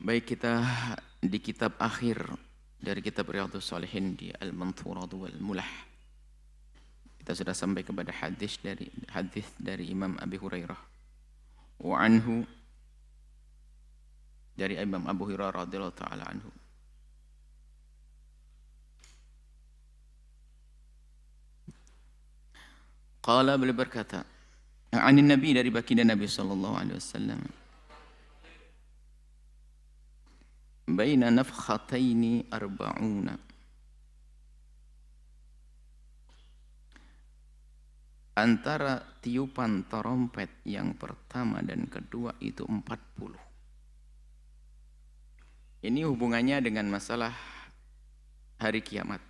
Baik, kita di kitab akhir dari kitab Riyadhus Shalihin di Al-Manthuratu wal Mulah. Kita sudah sampai kepada hadis dari Imam Abi Hurairah. Wa anhu, dari Imam Abu Hurairah radhiyallahu taala anhu. Qala, beliau berkata, anin Nabi, dari baginda Nabi sallallahu alaihi wasallam, baina nafkhataini arba'una, antara tiupan trompet yang pertama dan kedua itu 40. Ini hubungannya dengan masalah hari kiamat.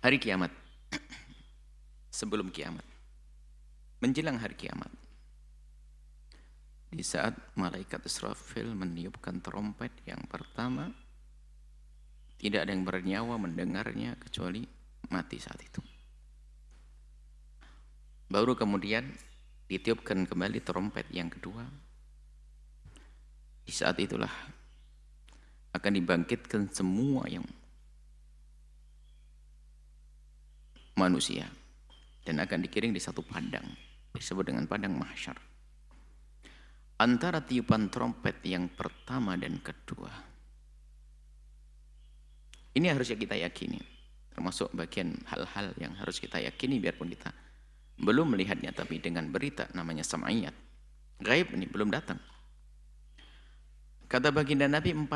Hari kiamat, sebelum kiamat, menjelang hari kiamat, di saat malaikat Israfil meniupkan trompet yang pertama, tidak ada yang bernyawa mendengarnya kecuali mati saat itu. Baru kemudian ditiupkan kembali trompet yang kedua. Di saat itulah akan dibangkitkan semua yang manusia dan akan dikiring di satu padang, disebut dengan padang mahsyar. Antara tiupan trompet yang pertama dan kedua, ini harusnya kita yakini, termasuk bagian hal-hal yang harus kita yakini biarpun kita belum melihatnya, tapi dengan berita namanya sam'iyat, gaib ini belum datang. Kata baginda Nabi 40.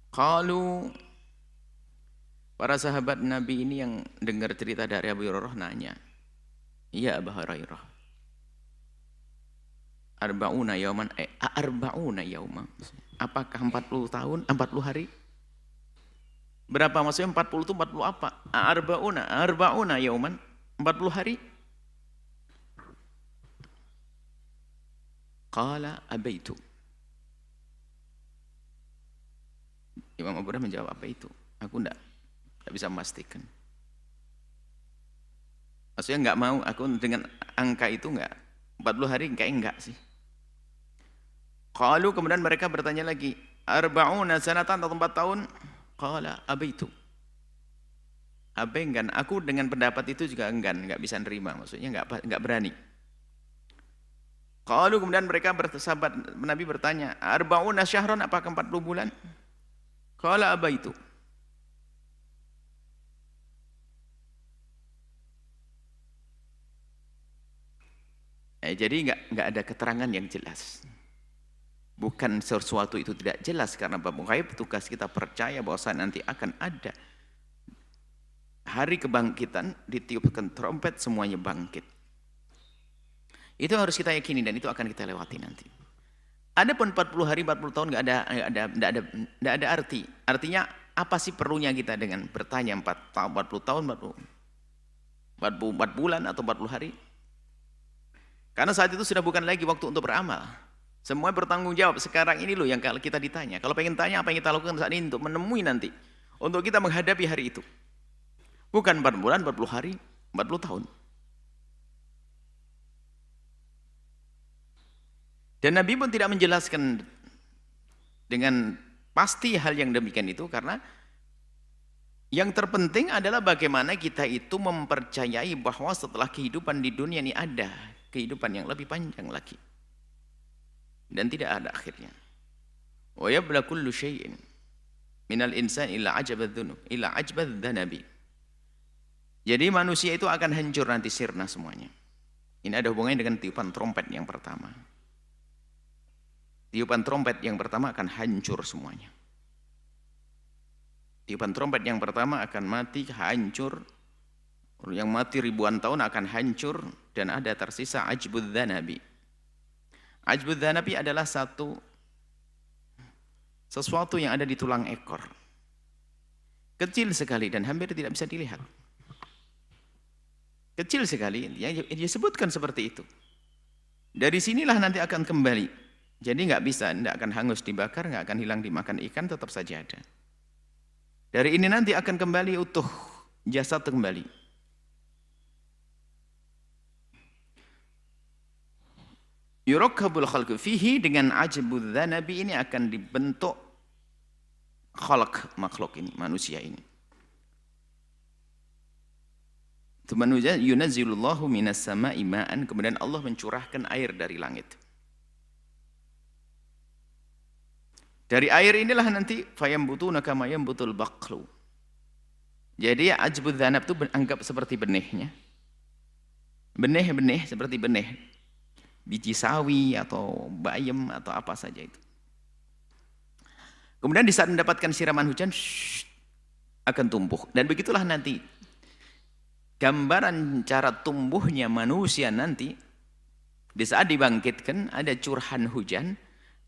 Qalu, para sahabat Nabi ini yang dengar cerita dari Abu Hurairah nanya, ya Abu Hurairah, arba'una yauman, arba'una yauman, apakah 40 tahun, 40 hari? Berapa maksudnya 40 itu 40 apa? Arba'una yauman, 40 hari? Qala abaitu. Imam Abu Hurairah menjawab, apa itu? Aku enggak bisa memastikan. Maksudnya enggak mau, aku dengan angka itu enggak. 40 hari enggak sih. Qalu, kemudian mereka bertanya lagi, arba'una sanatan, atau 4 tahun? Qala abaitu. Enggan. Aku dengan pendapat itu juga enggan, enggak bisa nerima, maksudnya enggak berani. Qalu, kemudian mereka sahabat Nabi bertanya, arba'una syahran, apakah 40 bulan? Qala abaitu. Jadi enggak ada keterangan yang jelas. Bukan sesuatu itu tidak jelas, karena bab ghaib tugas kita percaya bahwa nanti akan ada hari kebangkitan, ditiupkan trompet semuanya bangkit. Itu harus kita yakini dan itu akan kita lewati nanti. Adapun 40 hari 40 tahun enggak ada arti. Artinya apa sih perlunya kita dengan bertanya 40 tahun 44 bulan atau 40 hari? Karena saat itu sudah bukan lagi waktu untuk beramal. Semua bertanggung jawab. Sekarang ini loh yang kalau kita ditanya. Kalau pengen tanya apa yang kita lakukan saat ini untuk menemui nanti. Untuk kita menghadapi hari itu. Bukan 4 bulan, 40 hari, 40 tahun. Dan Nabi pun tidak menjelaskan dengan pasti hal yang demikian itu. Karena yang terpenting adalah bagaimana kita itu mempercayai bahwa setelah kehidupan di dunia ini ada kehidupan yang lebih panjang lagi dan tidak ada akhirnya. Wa yabla kullu syai'in minal insan illa ajabadz-dzunub illa ajbadz-dzanabi. Jadi manusia itu akan hancur nanti, sirna semuanya. Ini ada hubungannya dengan tiupan trompet yang pertama. Tiupan trompet yang pertama akan hancur semuanya. Tiupan trompet yang pertama akan mati, hancur. Yang mati ribuan tahun akan hancur dan ada tersisa ajbudz-dzanabi. Ajbudz-dzanabi adalah sesuatu yang ada di tulang ekor. Kecil sekali dan hampir tidak bisa dilihat. Kecil sekali, ya, disebutkan seperti itu. Dari sinilah nanti akan kembali. Jadi nggak bisa, nggak akan hangus dibakar, nggak akan hilang dimakan ikan, tetap saja ada. Dari ini nanti akan kembali utuh, jasad kembali. Yurakkabul khalqu fihi, dengan ajbudz dzanabi ini akan dibentuk khalq, makhluk ini, manusia ini. Manusia yunazzilullahu minas sama'i ma'an, kemudian Allah mencurahkan air dari langit. Dari air inilah nanti fayambutuna kama yambutul baqlu. Jadi ajbudz dzanab itu anggap seperti benihnya. Benih-benih seperti benih biji sawi atau bayam atau apa saja itu. Kemudian di saat mendapatkan siraman hujan akan tumbuh. Dan begitulah nanti gambaran cara tumbuhnya manusia nanti. Di saat dibangkitkan ada curahan hujan.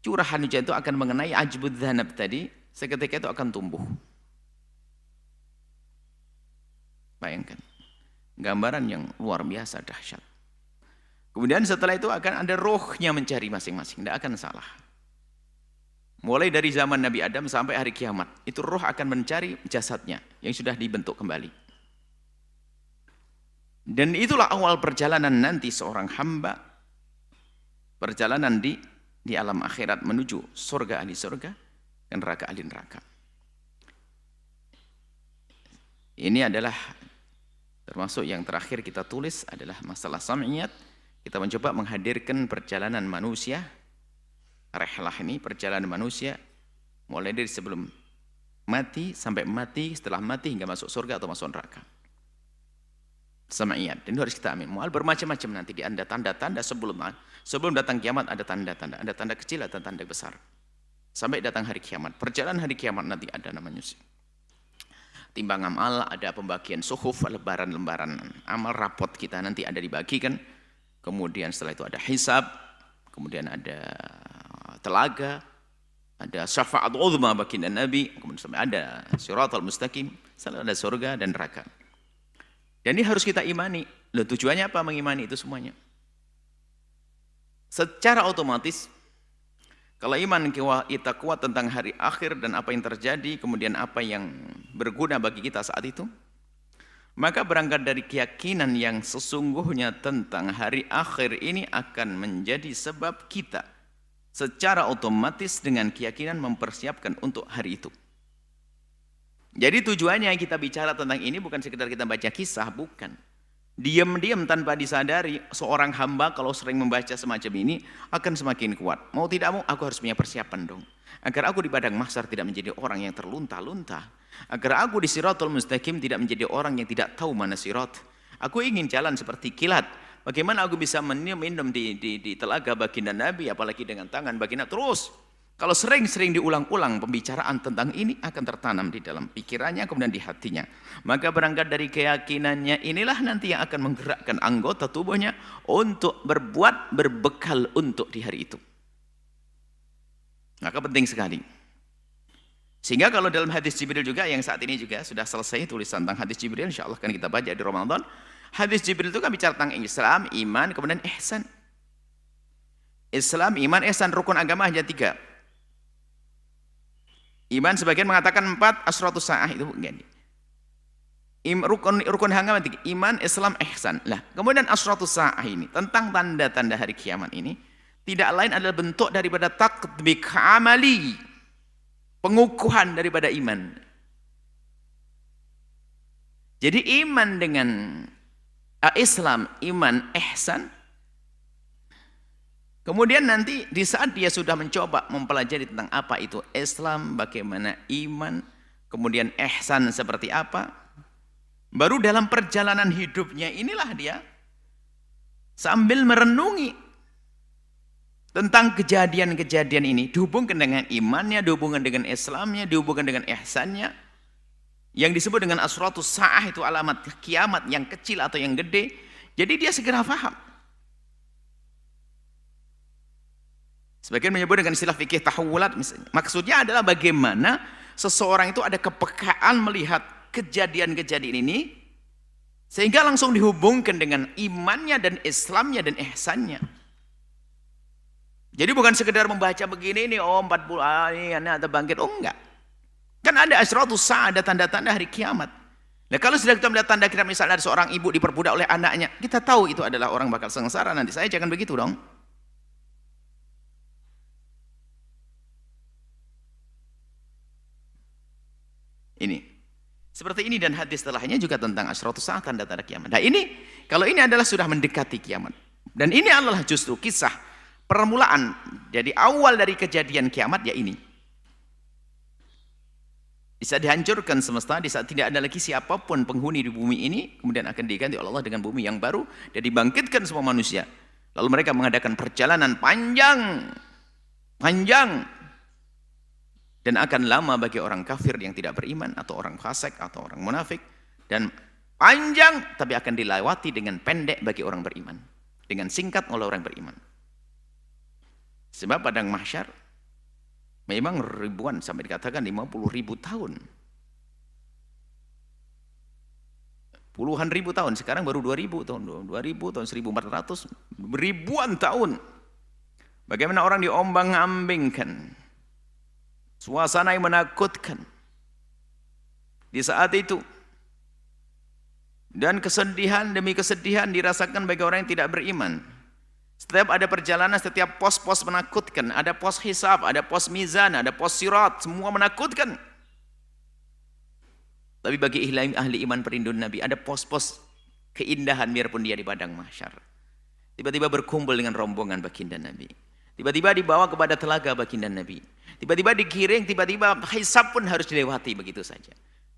Curahan hujan itu akan mengenai ajbudz dzanab tadi, seketika itu akan tumbuh. Bayangkan gambaran yang luar biasa dahsyat. Kemudian setelah itu akan ada rohnya mencari masing-masing, tidak akan salah. Mulai dari zaman Nabi Adam sampai hari kiamat, itu roh akan mencari jasadnya yang sudah dibentuk kembali. Dan itulah awal perjalanan nanti seorang hamba, perjalanan di alam akhirat menuju surga ahli surga dan neraka ahli neraka. Ini adalah termasuk yang terakhir kita tulis adalah masalah sam'iyat. Kita mencoba menghadirkan perjalanan manusia, rehlah ini perjalanan manusia mulai dari sebelum mati sampai mati, setelah mati hingga masuk surga atau masuk neraka. Sam'iyat, dan itu harus kita amin. Mual bermacam-macam nanti di anda tanda-tanda sebelum datang kiamat, ada tanda-tanda, ada tanda kecil, ada tanda besar. Sampai datang hari kiamat, perjalanan hari kiamat nanti ada namanya timbang amal, ada pembagian suhuf, lembaran-lembaran amal, rapot kita nanti ada dibagikan. Kemudian setelah itu ada hisab, kemudian ada telaga, ada syafaat uzma baginda Nabi, kemudian sampai ada siratal mustaqim, selalu ada surga dan neraka. Dan ini harus kita imani. Loh, tujuannya apa mengimani itu semuanya? Secara otomatis kalau iman kita kuat tentang hari akhir dan apa yang terjadi, kemudian apa yang berguna bagi kita saat itu, maka berangkat dari keyakinan yang sesungguhnya tentang hari akhir ini akan menjadi sebab kita secara otomatis dengan keyakinan mempersiapkan untuk hari itu. Jadi tujuannya kita bicara tentang ini bukan sekedar kita baca kisah, bukan. Diam-diam tanpa disadari seorang hamba kalau sering membaca semacam ini akan semakin kuat. Mau tidak mau aku harus punya persiapan dong. Agar aku di padang mahsyar tidak menjadi orang yang terlunta-lunta. Agar aku di siratul mustaqim tidak menjadi orang yang tidak tahu mana sirat. Aku ingin jalan seperti kilat. Bagaimana aku bisa minum di telaga baginda Nabi, apalagi dengan tangan baginda terus. Kalau sering-sering diulang-ulang pembicaraan tentang ini akan tertanam di dalam pikirannya kemudian di hatinya. Maka berangkat dari keyakinannya inilah nanti yang akan menggerakkan anggota tubuhnya untuk berbuat berbekal untuk di hari itu. Maka penting sekali. Sehingga kalau dalam hadis Jibril juga yang saat ini juga sudah selesai tulisan tentang hadis Jibril, insya Allah akan kita baca di Ramadan. Hadis Jibril itu kan bicara tentang Islam, iman, kemudian ihsan. Islam, iman, ihsan, rukun agama hanya 3. Iman sebagian mengatakan 4, asratus sa'ah itu enggak. Rukun agama 3, iman, Islam, ihsan. Lah, kemudian asratus sa'ah ini tentang tanda-tanda hari kiamat ini tidak lain adalah bentuk daripada tatbiq amali, pengukuhan daripada iman. Jadi iman dengan Islam, iman, ihsan. Kemudian nanti di saat dia sudah mencoba mempelajari tentang apa itu Islam, bagaimana iman, kemudian ihsan seperti apa, baru dalam perjalanan hidupnya inilah dia sambil merenungi tentang kejadian-kejadian ini, dihubungkan dengan imannya, dihubungkan dengan Islamnya, dihubungkan dengan ihsannya, yang disebut dengan asratus sa'ah itu alamat kiamat yang kecil atau yang gede. Jadi dia segera paham. Sebagian menyebut dengan istilah fikih tahawulat misalnya. Maksudnya adalah bagaimana seseorang itu ada kepekaan melihat kejadian-kejadian ini sehingga langsung dihubungkan dengan imannya dan Islamnya dan ihsannya. Jadi bukan sekedar membaca begini ini, oh 40 ini ada bangkit, oh enggak. Kan ada asratus sa'ah, ada tanda-tanda hari kiamat. Nah kalau sudah kita melihat tanda kiamat, misalnya ada seorang ibu diperbudak oleh anaknya, kita tahu itu adalah orang bakal sengsara nanti. Saya jangan begitu dong. Ini. Seperti ini dan hadis setelahnya juga tentang asyratus saat, tanda-tanda kiamat. Nah ini, kalau ini adalah sudah mendekati kiamat. Dan ini adalah justru kisah permulaan. Jadi awal dari kejadian kiamat ya ini. Bisa dihancurkan semesta di saat tidak ada lagi siapapun penghuni di bumi ini. Kemudian akan diganti oleh Allah dengan bumi yang baru. Dan dibangkitkan semua manusia. Lalu mereka mengadakan perjalanan panjang. Dan akan lama bagi orang kafir yang tidak beriman, atau orang fasik, atau orang munafik. Dan panjang, tapi akan dilewati dengan pendek bagi orang beriman. Dengan singkat oleh orang beriman. Sebab padang mahsyar, memang ribuan, sampai dikatakan 50.000 tahun. Puluhan ribu tahun, sekarang baru 2000 tahun. 2000 tahun 1400, ribuan tahun. Bagaimana orang diombang-ambingkan. Suasana yang menakutkan di saat itu, dan kesedihan demi kesedihan dirasakan bagi orang yang tidak beriman. Setiap ada perjalanan, setiap pos-pos menakutkan. Ada pos hisab, ada pos mizan, ada pos sirat, semua menakutkan. Tapi bagi ahli iman perindu Nabi, ada pos-pos keindahan biarpun dia di padang mahsyar. Tiba-tiba berkumpul dengan rombongan baginda Nabi. Tiba-tiba dibawa kepada telaga baginda Nabi. Tiba-tiba digiring, tiba-tiba hisab pun harus dilewati begitu saja.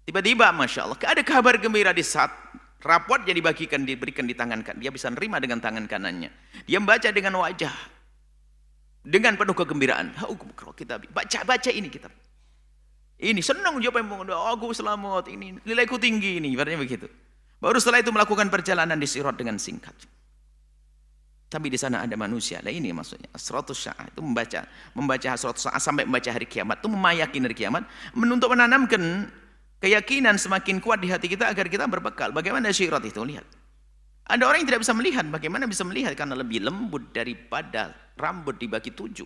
Tiba-tiba Masya Allah, ada kabar gembira di saat rapotnya diberikan di tangan kanan. Dia bisa nerima dengan tangan kanannya. Dia membaca dengan wajah. Dengan penuh kegembiraan. Baca ini kitab. Ini senang jawab yang aku selamat, ini nilaiku tinggi ini. Ibaratnya begitu. Baru setelah itu melakukan perjalanan di sirat dengan singkat. Tapi di sana ada manusia. Nah ini maksudnya. Asyratus sa'ah itu membaca asyratus sa'ah sampai membaca hari kiamat. Itu memayakini hari kiamat. Untuk menanamkan keyakinan semakin kuat di hati kita agar kita berbekal. Bagaimana syirat itu? Lihat. Ada orang yang tidak bisa melihat. Bagaimana bisa melihat? Karena lebih lembut daripada rambut dibagi 7.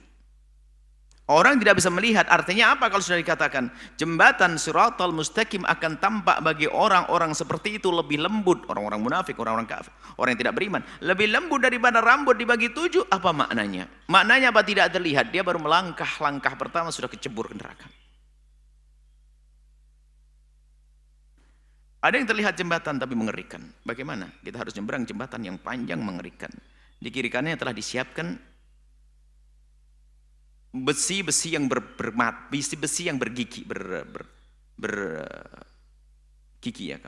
Orang tidak bisa melihat, artinya apa kalau sudah dikatakan jembatan siratal mustaqim akan tampak bagi orang-orang seperti itu lebih lembut, orang-orang munafik, orang-orang kafir, orang yang tidak beriman, lebih lembut daripada rambut dibagi 7. Apa maknanya? Maknanya apa? Tidak terlihat, dia baru melangkah, langkah pertama sudah kecebur ke neraka. Ada yang terlihat jembatan tapi mengerikan. Bagaimana? Kita harus nyebrang jembatan yang panjang mengerikan. Di kiri kanannya telah disiapkan besi-besi yang besi-besi yang bergigi, bergigi ya,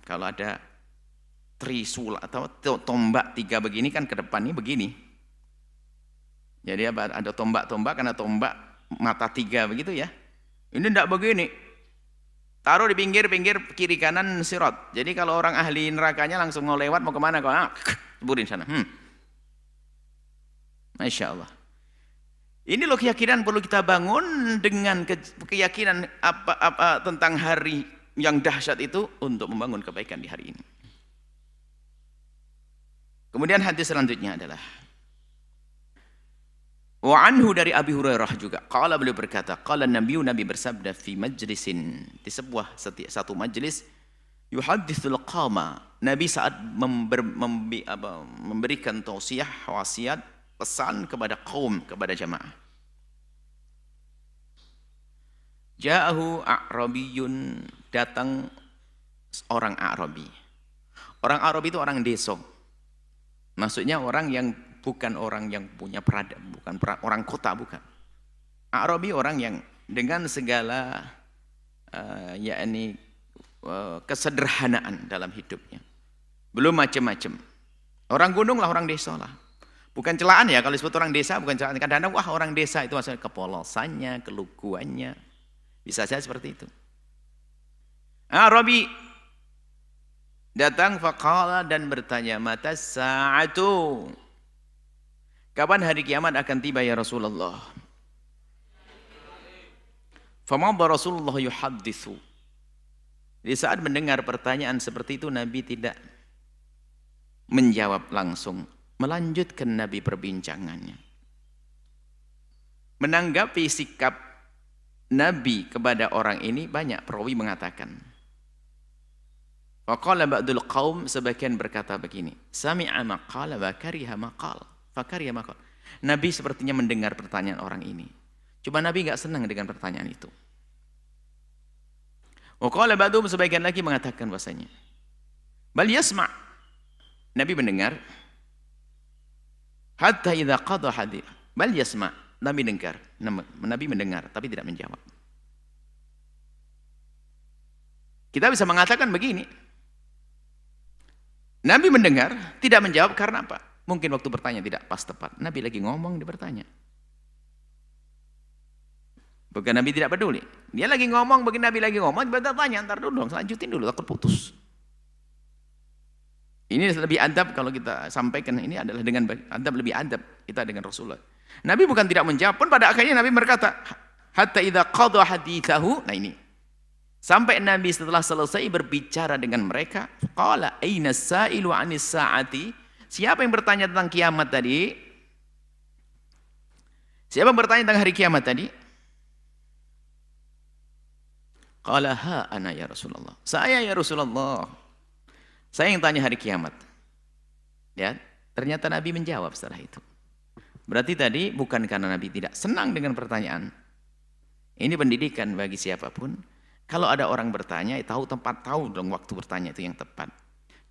kalau ada trisula atau tombak 3 begini kan ke depannya begini. Jadi ada tombak-tombak, karena tombak mata 3 begitu ya. Ini tidak begini. Taruh di pinggir-pinggir kiri kanan sirat. Jadi kalau orang ahli nerakanya langsung mau lewat, mau kemana? Ceburin sana. Masya Allah. Ini loh keyakinan perlu kita bangun dengan keyakinan tentang hari yang dahsyat itu untuk membangun kebaikan di hari ini. Kemudian hadis selanjutnya adalah wa anhu dari Abi Hurairah juga. Qala beliau berkata, qala Nabi bersabda fi majlisin, di satu majlis yuhadditsul qama. Nabi saat memberikan tausiah, wasiat, pesan kepada kaum, kepada jamaah. Ja'ahu a'rabiyun, datang orang Arabi. Orang Arabi itu orang desa. Maksudnya orang yang bukan orang yang punya peradaban, bukan orang kota, bukan. Arabi orang yang dengan segala kesederhanaan dalam hidupnya. Belum macam-macam. Orang gunung lah, orang desa lah. Bukan celaan ya, kalau disebut orang desa bukan celaan. Kadang-kadang wah orang desa itu maksudnya kepolosannya, keluguannya. Bisa saja seperti itu. Arabi datang faqala dan bertanya, mata sa'atu, kapan hari kiamat akan tiba ya Rasulullah? Famadha Rasulullah yuhadditsu. Di saat mendengar pertanyaan seperti itu, Nabi tidak menjawab langsung. Melanjutkan Nabi perbincangannya. Menanggapi sikap Nabi kepada orang ini, banyak perawi mengatakan. Waqala ba'dul qaum, sebagian berkata begini, sami'a maqala wa kariha maqal. Fakariha maqal. Nabi sepertinya mendengar pertanyaan orang ini. Cuma Nabi nggak senang dengan pertanyaan itu. Wa qala ba'dhum, sebagian lagi mengatakan bahasanya, bal yasma', Nabi mendengar, hatta idza qada hadith, bal yasma', Nabi mendengar tapi tidak menjawab. Kita bisa mengatakan begini, Nabi mendengar tidak menjawab karena apa? Mungkin waktu bertanya tidak pas tepat. Nabi lagi ngomong, dia bertanya. Bukan Nabi tidak peduli. Dia lagi ngomong, begini Nabi lagi ngomong, tiba-tiba tanya, ntar dulu dong, lanjutin dulu, takut putus. Ini lebih adab kalau kita sampaikan, ini adalah dengan adab, lebih adab kita dengan Rasulullah. Nabi bukan tidak menjawab, pun pada akhirnya Nabi berkata, hatta idza qada hadithahu, nah ini. Sampai Nabi setelah selesai berbicara dengan mereka, qala aina as-sa'ilu 'anis sa'ati? Siapa yang bertanya tentang kiamat tadi? Siapa yang bertanya tentang hari kiamat tadi? Qala ha ana ya Rasulullah. Saya ya Rasulullah. Saya yang tanya hari kiamat. Ya, ternyata Nabi menjawab setelah itu. Berarti tadi bukan karena Nabi tidak senang dengan pertanyaan. Ini pendidikan bagi siapapun. Kalau ada orang bertanya, tahu tempat, tahu dong waktu bertanya itu yang tepat.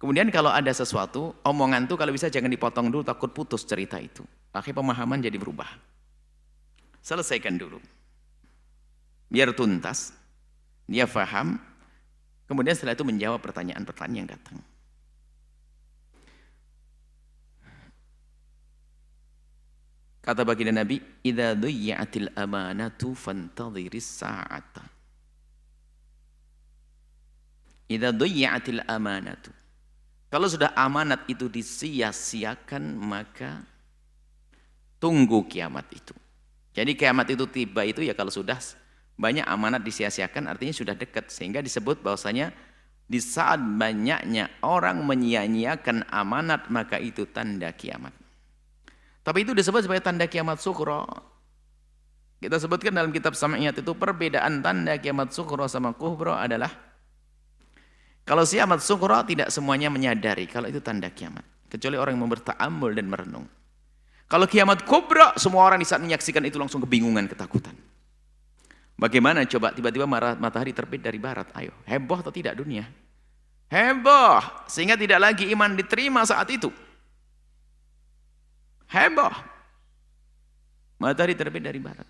Kemudian kalau ada sesuatu, omongan itu kalau bisa jangan dipotong dulu, takut putus cerita itu. Akhirnya pemahaman jadi berubah. Selesaikan dulu. Biar tuntas. Dia faham, kemudian setelah itu menjawab pertanyaan-pertanyaan yang datang. Kata baginda Nabi, idza duyya'atil amanatu fantadhiris sa'ata. Idza duyya'atil amanatu. Kalau sudah amanat itu disia-siakan, maka tunggu kiamat itu. Jadi kiamat itu tiba itu ya kalau sudah banyak amanat disia-siakan, artinya sudah dekat, sehingga disebut bahwasanya di saat banyaknya orang menyia-nyiakan amanat, maka itu tanda kiamat. Tapi itu disebut sebagai tanda kiamat sughra. Kita sebutkan dalam kitab Sam'iyat itu perbedaan tanda kiamat sughra sama kubra adalah kalau kiamat sughra tidak semuanya menyadari kalau itu tanda kiamat, kecuali orang yang berta'ammul dan merenung. Kalau kiamat kubra, semua orang di saat menyaksikan itu langsung kebingungan, ketakutan. Bagaimana coba tiba-tiba matahari terbit dari barat? Ayo, heboh atau tidak dunia? Heboh, sehingga tidak lagi iman diterima saat itu. Heboh. Matahari terbit dari barat.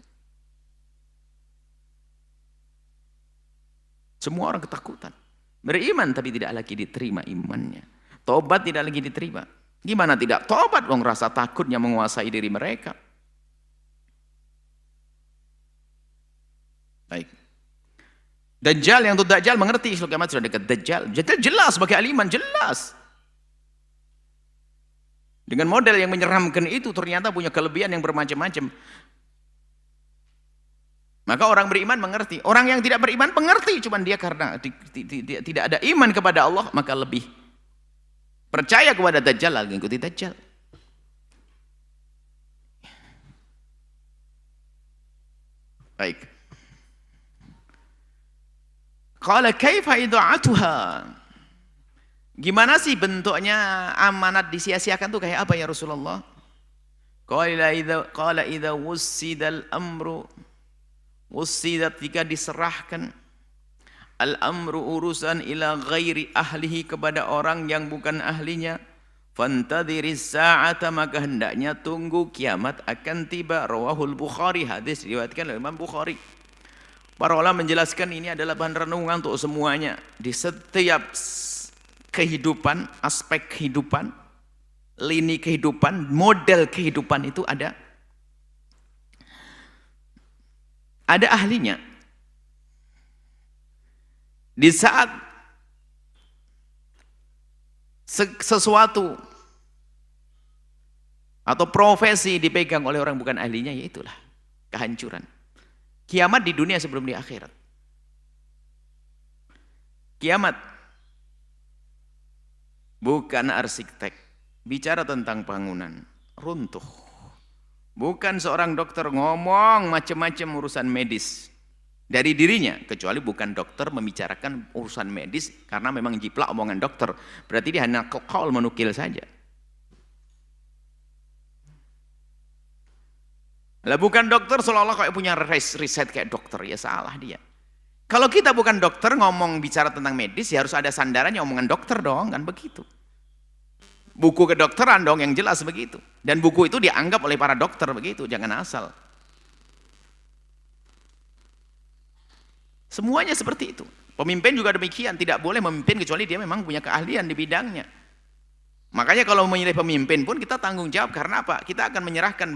Semua orang ketakutan. Beriman tapi tidak lagi diterima imannya. Tobat tidak lagi diterima. Gimana tidak tobat? Wong rasa takutnya menguasai diri mereka. Baik. Dajjal, yang untuk Dajjal mengerti isu kiamat sudah dekat. Dajjal jelas sebagai aliman, jelas. Dengan model yang menyeramkan itu ternyata punya kelebihan yang bermacam-macam. Maka orang beriman mengerti. Orang yang tidak beriman mengerti, cuman dia karena tidak ada iman kepada Allah, maka lebih percaya kepada Dajjal, lagi ikuti Dajjal. Baik. Qala kaifa idha'atuha? Gimana sih bentuknya amanat disia-siakan tuh kayak apa ya Rasulullah? Qala idza wussidal amru, wussidat, jika diserahkan al-amru, urusan, ila ghairi ahlihi, kepada orang yang bukan ahlinya, fantadhiris sa'ata, maka hendaknya tunggu kiamat akan tiba. Rawahul Bukhari, hadis diriwayatkan oleh Imam Bukhari. Para ulama menjelaskan ini adalah bahan renungan untuk semuanya. Di setiap kehidupan, aspek kehidupan, lini kehidupan, model kehidupan itu ada ahlinya. Di saat sesuatu atau profesi dipegang oleh orang bukan ahlinya, ya itulah kehancuran. Kiamat di dunia sebelum di akhirat. Kiamat bukan arsitek, bicara tentang bangunan, runtuh. Bukan seorang dokter ngomong macam-macam urusan medis dari dirinya, kecuali bukan dokter membicarakan urusan medis karena memang jiplak omongan dokter. Berarti dia hanya qaul, menukil saja. Lah bukan dokter seolah-olah kayak punya riset kayak dokter, ya salah dia. Kalau kita bukan dokter ngomong bicara tentang medis ya harus ada sandarannya omongan dokter dong, kan begitu. Buku kedokteran dong yang jelas begitu. Dan buku itu dianggap oleh para dokter begitu, jangan asal. Semuanya seperti itu. Pemimpin juga demikian, tidak boleh memimpin kecuali dia memang punya keahlian di bidangnya. Makanya kalau memilih pemimpin pun kita tanggung jawab, karena apa? Kita akan menyerahkan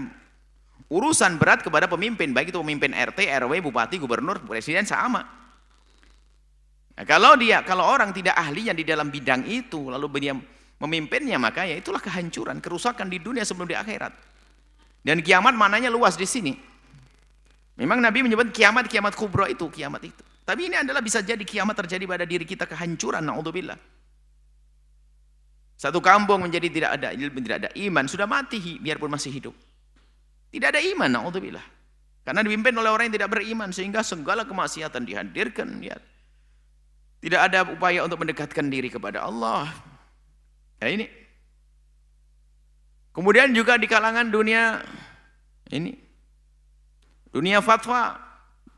urusan berat kepada pemimpin, baik itu pemimpin RT, RW, bupati, gubernur, presiden, sama. Nah, kalau orang tidak ahlinya di dalam bidang itu, lalu dia memimpinnya, maka ya itulah kehancuran, kerusakan di dunia sebelum di akhirat. Dan kiamat mananya luas di sini. Memang Nabi menyebut kiamat kubra itu, kiamat itu. Tapi ini adalah bisa jadi kiamat terjadi pada diri kita, kehancuran, naudzubillah. Satu kampung menjadi tidak ada ilmu, tidak ada iman, sudah mati biarpun masih hidup. Tidak ada iman, naudzubillah. Karena dipimpin oleh orang yang tidak beriman, sehingga segala kemaksiatan dihadirkan. Ya. Tidak ada upaya untuk mendekatkan diri kepada Allah. Ya ini. Kemudian juga di kalangan dunia ini, dunia fatwa,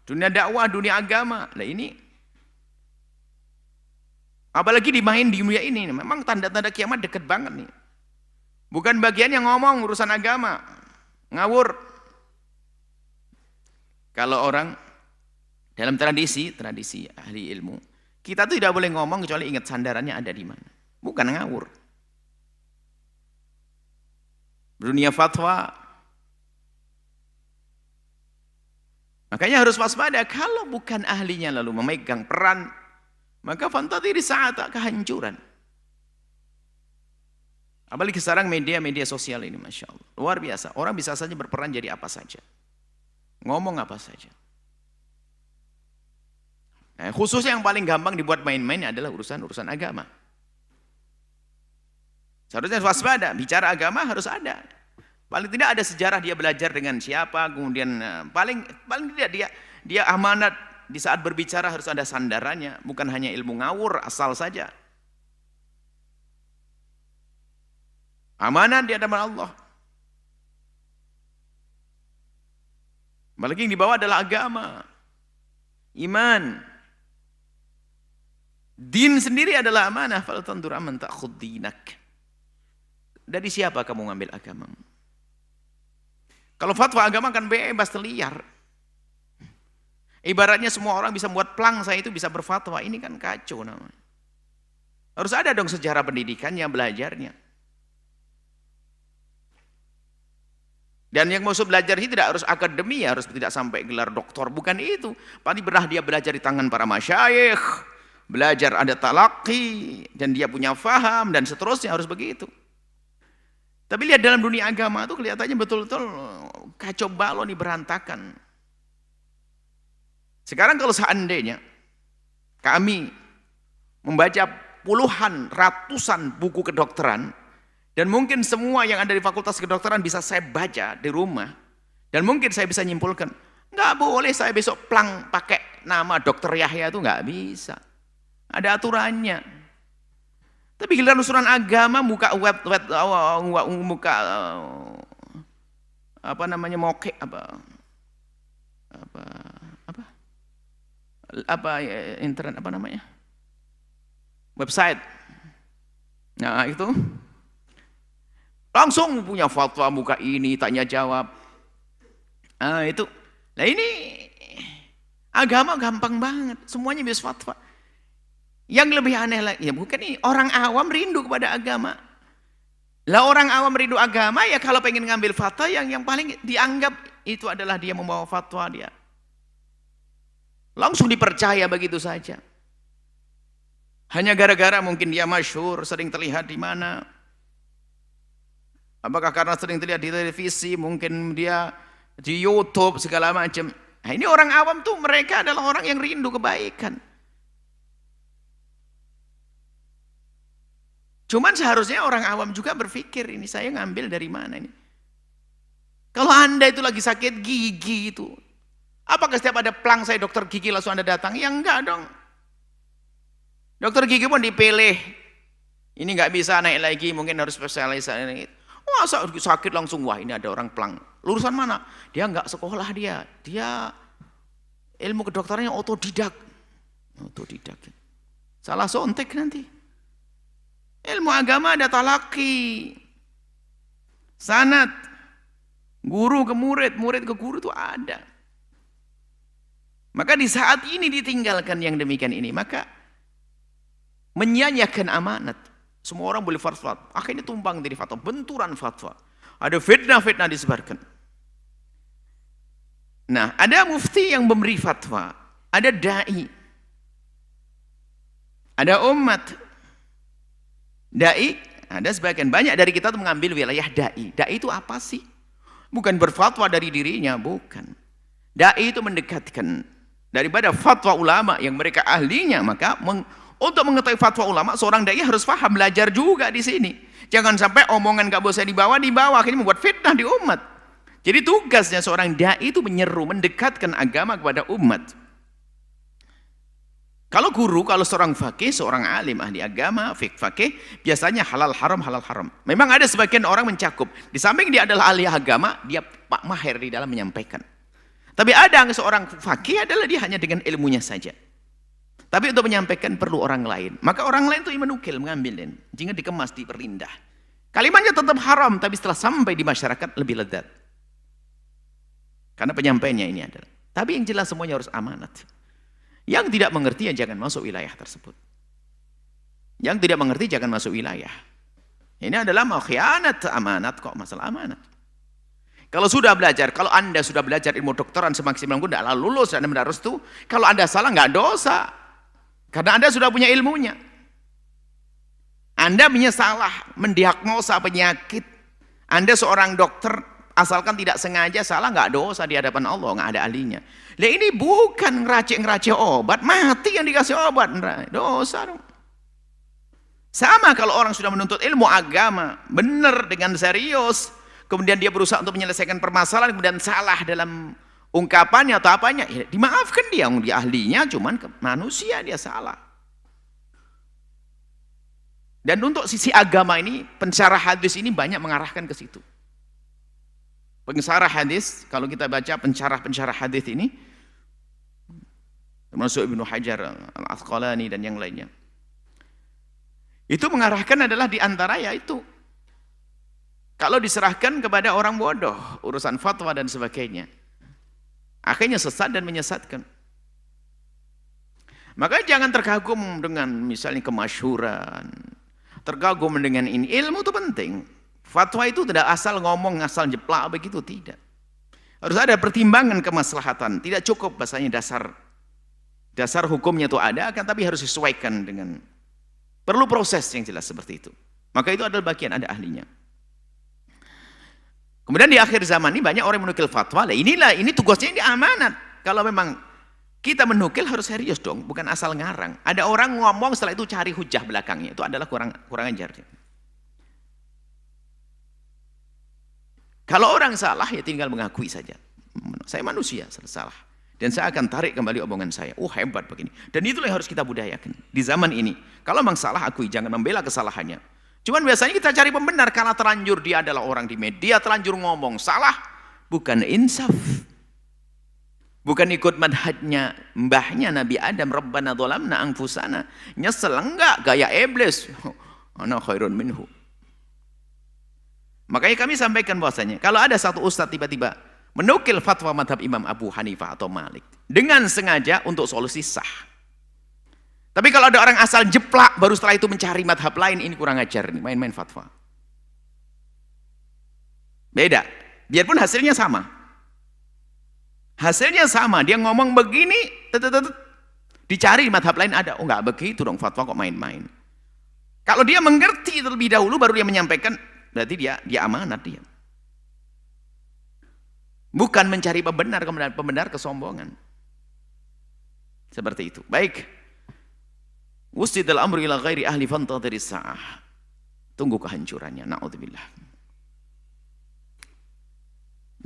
dunia dakwah, dunia agama. Nah ini, apalagi dimain di dunia ini, memang tanda-tanda kiamat dekat banget nih. Bukan bagian yang ngomong urusan agama, ngawur. Kalau orang dalam tradisi ahli ilmu, kita tuh tidak boleh ngomong kecuali ingat sandarannya ada di mana. Bukan ngawur. Dunia fatwa, makanya harus waspada. Kalau bukan ahlinya lalu memegang peran, maka fantadiri saat kehancuran. Apalagi sekarang media sosial ini, Masya Allah, luar biasa. Orang bisa saja berperan jadi apa saja, ngomong apa saja. Nah, khususnya yang paling gampang dibuat main-main adalah urusan agama. Seharusnya waspada, bicara agama harus ada. Paling tidak ada sejarah dia belajar dengan siapa, kemudian paling tidak dia amanat di saat berbicara harus ada sandarannya, bukan hanya ilmu ngawur asal saja. Amanat di hadapan Allah. Apalagi yang dibawa adalah agama, iman. Din sendiri adalah amanah. Fal tandur aman ta'khud dinak. Dari siapa kamu ngambil agamamu? Kalau fatwa agama kan bebas, terliar. Ibaratnya semua orang bisa membuat plang, saya itu bisa berfatwa. Ini kan kacau namanya. Harus ada dong sejarah pendidikannya, belajarnya. Dan yang maksud belajar ini tidak harus akademi, harus tidak sampai gelar doktor, bukan itu. Paling pernah dia belajar di tangan para masyayikh, belajar ada talaqi, dan dia punya faham, dan seterusnya harus begitu. Tapi lihat dalam dunia agama itu kelihatannya betul-betul kacau balau nih, berantakan. Sekarang kalau seandainya kami membaca puluhan, ratusan buku kedokteran, dan mungkin semua yang ada di fakultas kedokteran bisa saya baca di rumah, dan mungkin saya bisa nyimpulkan, nggak boleh saya besok plang pakai nama Dokter Yahya, itu nggak bisa. Ada aturannya. Tapi giliran usulan agama muka muka apa namanya moke internet apa namanya website. Nah itu langsung punya fatwa muka ini tanya jawab. Nah itu. Nah ini agama gampang banget, semuanya bisa fatwa. Yang lebih aneh lagi, ya bukan ini, orang awam rindu kepada agama. Lah orang awam rindu agama, ya kalau pengen ngambil fatwa yang paling dianggap itu adalah dia membawa fatwa dia. Langsung dipercaya begitu saja. Hanya gara-gara mungkin dia masyhur, sering terlihat di mana. Apakah karena sering terlihat di televisi, mungkin dia di YouTube segala macam. Nah, ini orang awam tuh mereka adalah orang yang rindu kebaikan. Cuman seharusnya orang awam juga berpikir, ini saya ngambil dari mana ini? Kalau Anda itu lagi sakit gigi itu, apakah setiap ada plang saya dokter gigi langsung Anda datang? Ya enggak dong. Dokter gigi pun dipilih. Ini nggak bisa naik lagi, mungkin harus spesialis. Masa sakit langsung, wah ini ada orang pelang. Lulusan mana? Dia nggak sekolah dia. Dia ilmu kedokterannya otodidak. Otodidak. Salah sontek nanti. Ilmu agama ada talaki. Sanad. Guru ke murid, murid ke guru itu ada. Maka di saat ini ditinggalkan yang demikian ini, maka menyia-nyiakan amanat. Semua orang boleh fatwa. Akhirnya tumpang dari fatwa, benturan fatwa. Ada fitnah-fitnah disebarkan. Nah, ada mufti yang memberi fatwa, ada dai, ada umat. Dai, ada sebagian banyak dari kita tuh mengambil wilayah dai. Dai itu apa sih? Bukan berfatwa dari dirinya, bukan. Dai itu mendekatkan daripada fatwa ulama yang mereka ahlinya, maka untuk mengetahui fatwa ulama, seorang dai harus paham, belajar juga di sini. Jangan sampai omongan gak bisa dibawa, akhirnya membuat fitnah di umat. Jadi tugasnya seorang dai itu menyeru, mendekatkan agama kepada umat. Kalau guru, kalau seorang fakih, seorang alim, ahli agama, fakih, biasanya halal haram, halal haram. Memang ada sebagian orang mencakup. Di samping dia adalah ahli agama, dia pak mahir di dalam menyampaikan. Tapi ada seorang fakih adalah dia hanya dengan ilmunya saja. Tapi untuk menyampaikan perlu orang lain. Maka orang lain itu menukil, mengambilin. Jika dikemas, diperindah. Kalimatnya tetap haram, tapi setelah sampai di masyarakat lebih lezat. Karena penyampaiannya ini adalah. Tapi yang jelas semuanya harus amanat. Yang tidak mengerti ya jangan masuk wilayah tersebut. Yang tidak mengerti jangan masuk wilayah. Ini adalah mau khianat amanat kok, masalah amanat. Kalau sudah belajar, kalau Anda sudah belajar ilmu dokteran semaksimal mungkin tidak lulus dan Anda restu, kalau Anda salah nggak dosa. Karena Anda sudah punya ilmunya. Anda punya salah mendiagnosa penyakit. Anda seorang dokter, asalkan tidak sengaja salah, nggak dosa di hadapan Allah, nggak ada ahlinya. Nah ini bukan ngeracik-ngeracik obat, mati yang dikasih obat, dosa dong. Sama kalau orang sudah menuntut ilmu agama, benar dengan serius, kemudian dia berusaha untuk menyelesaikan permasalahan, kemudian salah dalam ungkapannya atau apanya, ya dimaafkan dia ahlinya, cuman manusia dia salah. Dan untuk sisi agama ini, pensyarah hadis ini banyak mengarahkan ke situ. Pensyarah hadis, kalau kita baca pensyarah hadis ini, termasuk Ibnu Hajar Al-Asqalani dan yang lainnya, itu mengarahkan adalah diantara yaitu kalau diserahkan kepada orang bodoh, urusan fatwa dan sebagainya, akhirnya sesat dan menyesatkan. Maka jangan terkagum dengan misalnya kemasyhuran, terkagum dengan ini. Ilmu itu penting. Fatwa itu tidak asal ngomong, asal jeplak begitu, tidak. Harus ada pertimbangan kemaslahatan. Tidak cukup bahasanya dasar hukumnya itu ada, akan tapi harus disesuaikan dengan perlu proses yang jelas seperti itu. Maka itu adalah bagian ada ahlinya. Kemudian di akhir zaman ini banyak orang menukil fatwa. Nah, ini tugasnya ini amanat. Kalau memang kita menukil harus serius dong, bukan asal ngarang. Ada orang ngomong setelah itu cari hujah belakangnya, itu adalah kurang ajar. Kalau orang salah ya tinggal mengakui saja. Saya manusia, salah. Dan saya akan tarik kembali omongan saya. Oh hebat begini. Dan itulah yang harus kita budayakan di zaman ini. Kalau memang salah akui, jangan membela kesalahannya. Cuman biasanya kita cari pembenar karena terlanjur dia adalah orang di media, terlanjur ngomong salah, bukan insaf. Bukan ikut manhajnya mbahnya Nabi Adam, Rabbana dhalamna anfusana. Nyesel enggak, gaya iblis. Ana khairun minhu. Makanya kami sampaikan bahwasanya kalau ada satu ustadz tiba-tiba menukil fatwa madhab Imam Abu Hanifah atau Malik dengan sengaja untuk solusi sah. Tapi kalau ada orang asal jeplak baru setelah itu mencari madhab lain, ini kurang ajar nih, main-main fatwa. Beda, biarpun hasilnya sama. Hasilnya sama, dia ngomong begini, dicari madhab lain ada. Oh enggak begitu dong, fatwa kok main-main. Kalau dia mengerti terlebih dahulu baru dia menyampaikan, berarti dia amanat dia. Bukan mencari pembenar kesombongan. Seperti itu. Baik. Wusidal amru ila ghairi ahli fantadhiris sa'ah. Tunggu kehancurannya. Na'udzubillah.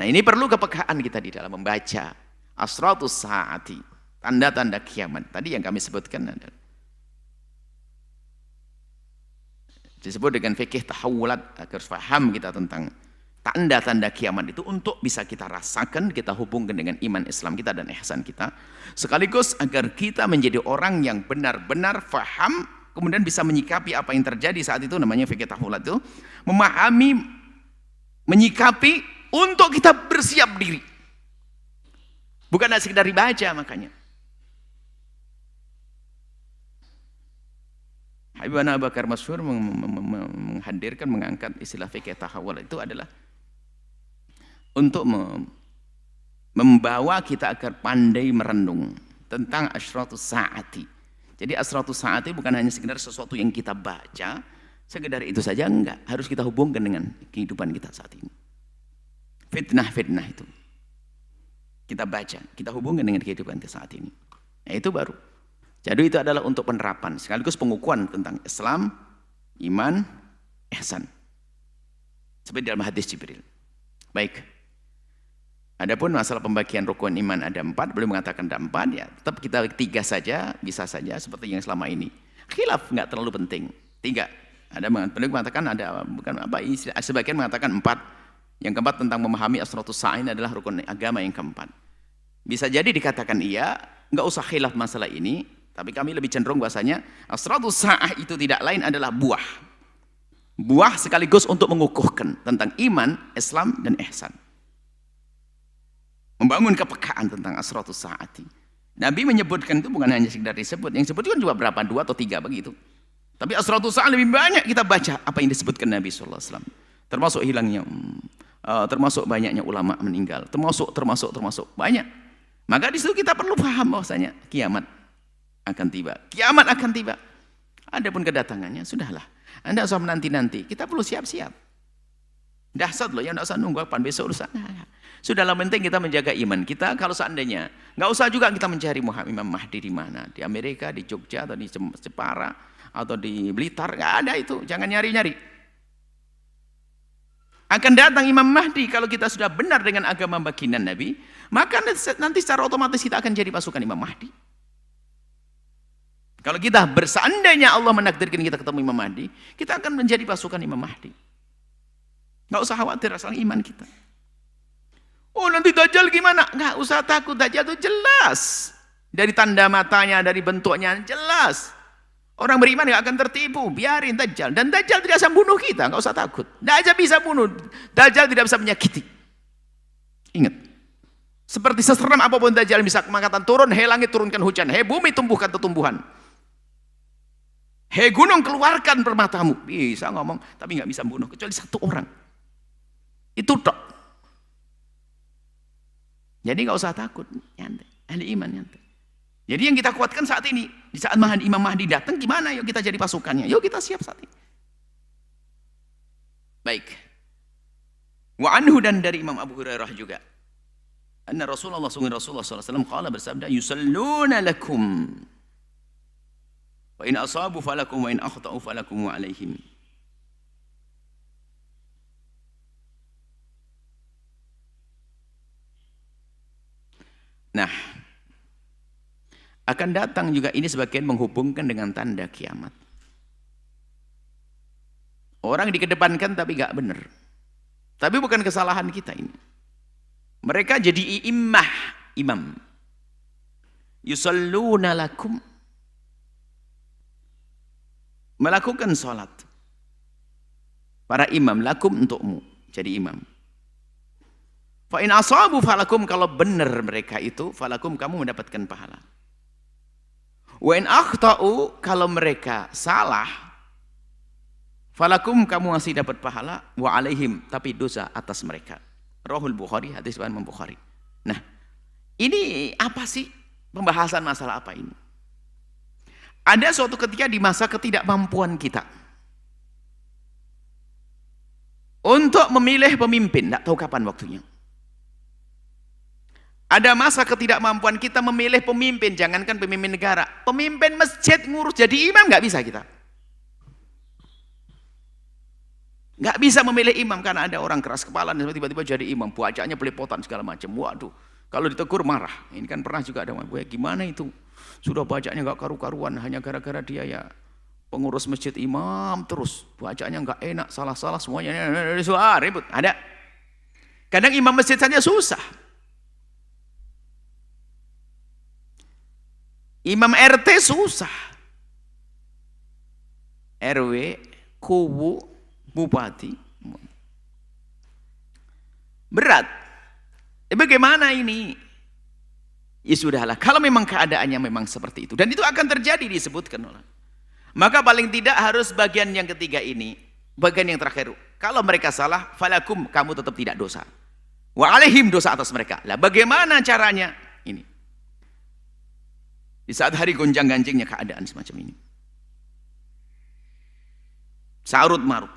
Nah ini perlu kepekaan kita di dalam membaca asratus sa'ati, tanda-tanda kiamat. Tadi yang kami sebutkan adalah Disebut dengan fikih tahawulat, agar paham kita tentang tanda-tanda kiamat itu untuk bisa kita rasakan, kita hubungkan dengan iman Islam kita dan ihsan kita. Sekaligus agar kita menjadi orang yang benar-benar faham, kemudian bisa menyikapi apa yang terjadi saat itu, namanya fikih tahawulat itu. Memahami, menyikapi untuk kita bersiap diri. Bukan hanya sekedar dibaca makanya. Habib Abu Bakar Masyhur menghadirkan, mengangkat istilah fikih tahawul itu adalah untuk membawa kita agar pandai merenung tentang asratus saati. Jadi asratus saati bukan hanya sekedar sesuatu yang kita baca, sekedar itu saja, enggak. Harus kita hubungkan dengan kehidupan kita saat ini. Fitnah-fitnah itu kita baca, kita hubungkan dengan kehidupan kita saat ini. Nah, itu baru. Jadi itu adalah untuk penerapan, sekaligus pengukuhan tentang Islam, iman, ihsan. Seperti dalam hadis Jibril. Baik. Adapun masalah pembagian rukun iman ada 4, belum mengatakan ada 4, ya tetap kita 3 saja, bisa saja seperti yang selama ini. Khilaf nggak terlalu penting. 3. Ada belum mengatakan ada, bukan apa, sebagian mengatakan 4. Yang keempat tentang memahami asratus sa'in adalah rukun agama yang keempat. Bisa jadi dikatakan iya, nggak usah khilaf masalah ini. Tapi kami lebih cenderung bahasanya asratus sa'ah itu tidak lain adalah buah. Buah sekaligus untuk mengukuhkan tentang iman, Islam, dan ihsan. Membangun kepekaan tentang asratus sa'ati. Nabi menyebutkan itu bukan hanya sekedar disebut. Yang disebut juga berapa? 2 atau 3 begitu. Tapi asratus sa'ah lebih banyak kita baca apa yang disebutkan Nabi SAW. Termasuk hilangnya, termasuk banyaknya ulama meninggal. Termasuk banyak. Maka di situ kita perlu paham bahwasanya kiamat akan tiba. Kiamat akan tiba. Adapun kedatangannya, sudahlah. Anda usah menanti-nanti. Kita perlu siap-siap. Dahsyat loh, ya nggak usah nunggu kapan besok urusan. Sudahlah, penting kita menjaga iman kita. Kalau seandainya, nggak usah juga kita mencari Imam Mahdi di mana, di Amerika, di Jogja, atau di Jepara, atau di Blitar. Nggak ada itu. Jangan nyari-nyari. Akan datang Imam Mahdi kalau kita sudah benar dengan agama baginda Nabi, maka nanti secara otomatis kita akan jadi pasukan Imam Mahdi. Kalau kita berseandainya Allah menakdirkan kita ketemu Imam Mahdi, kita akan menjadi pasukan Imam Mahdi. Nggak usah khawatir asal iman kita. Oh, nanti Dajjal gimana? Nggak usah takut, Dajjal itu jelas. Dari tanda matanya, dari bentuknya jelas. Orang beriman nggak akan tertipu, biarin Dajjal. Dan Dajjal tidak bisa bunuh kita, nggak usah takut. Dajjal bisa bunuh, Dajjal tidak bisa menyakiti. Ingat, seperti seseram apapun Dajjal bisa mengatakan turun, hei langit turunkan hujan, hei bumi tumbuhkan tumbuhan. Hei gunung keluarkan permatamu. Bisa ngomong, tapi nggak bisa bunuh kecuali 1 orang. Itu tok. Jadi nggak usah takut, nyantai. Ahli iman nyantai. Jadi yang kita kuatkan saat ini, di saat Imam Mahdi datang, gimana? Yuk kita jadi pasukannya. Yuk kita siap saat ini. Baik. Wa anhu, dan dari Imam Abu Hurairah juga. Anna Rasulullah SAW qala, bersabda, yusalluna lakum. Wa in asabu falakum wa in akhta'u falakum wa alaihim. Nah, akan datang juga ini sebagian menghubungkan dengan tanda kiamat. Orang dikedepankan tapi gak benar. Tapi bukan kesalahan kita ini. Mereka jadi imam. Yusalluna lakum. Melakukan sholat. Para imam, lakum untukmu, jadi imam. Fa in asabu falakum, kalau benar mereka itu, falakum, kamu mendapatkan pahala. Wa in akhta'u, kalau mereka salah, falakum, kamu masih dapat pahala, wa alaihim, tapi dosa atas mereka. Rahul Bukhari, hadis Imam Bukhari. Nah, ini apa sih pembahasan masalah apa ini? Ada suatu ketika di masa ketidakmampuan kita untuk memilih pemimpin, tidak tahu kapan waktunya. Ada masa ketidakmampuan kita memilih pemimpin, jangankan pemimpin negara, pemimpin masjid ngurus jadi imam nggak bisa kita. Nggak bisa memilih imam karena ada orang keras kepala dan tiba-tiba jadi imam, bacaannya belepotan segala macam. Waduh, kalau ditegur marah. Ini kan pernah juga ada, gue gimana itu? Sudah bacanya nggak karu-karuan hanya gara-gara dia ya Pengurus masjid imam terus, bacanya nggak enak, salah-salah semuanya, ribut. Ada. Kadang imam masjid saja susah. Imam RT susah. RW, kubu, bupati. Berat. Bagaimana ini? Ya sudahlah, kalau memang keadaannya memang seperti itu. Dan itu akan terjadi disebutkan oleh. Maka paling tidak harus bagian yang ketiga ini. Bagian yang terakhir. Kalau mereka salah, falakum, kamu tetap tidak dosa. Wa alaihim, dosa atas mereka. Lah bagaimana caranya? Ini. Di saat hari gonjang-ganjingnya keadaan semacam ini. Sarut marut.